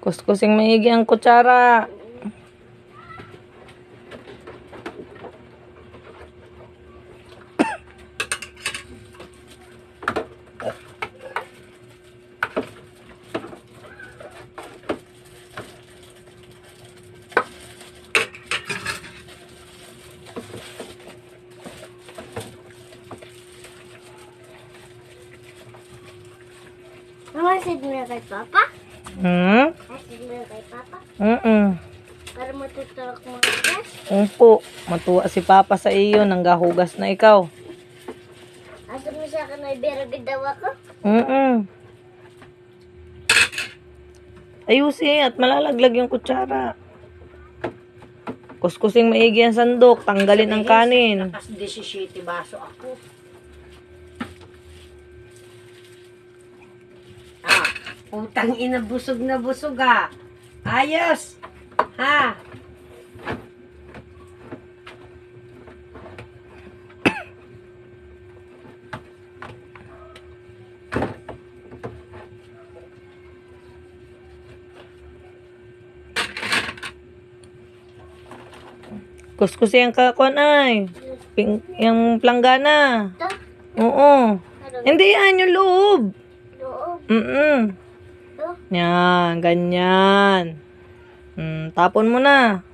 Kuskusing maigi ang kutsara. Mama, asid mo na kay Papa? Asid mo na kay Papa? Para matutulak mo gas? Opo, matuwa si Papa sa iyo, nanggahugas na ikaw. Asid mo sa akin ay beragid daw ako? Ayusin at malalaglag yung kutsara. Kuskusing maigi ang sandok, tanggalin ang kanin. Nakas 17 baso ako. Utang ina, busog na busog ah. Ayos. Ha? Kuskusing ang kakuan ay. Yung planggana. Ito? Oo. Hindi yan, yung loob. Loob. Ito. Ito? Yan, ganyan. Tapon mo na.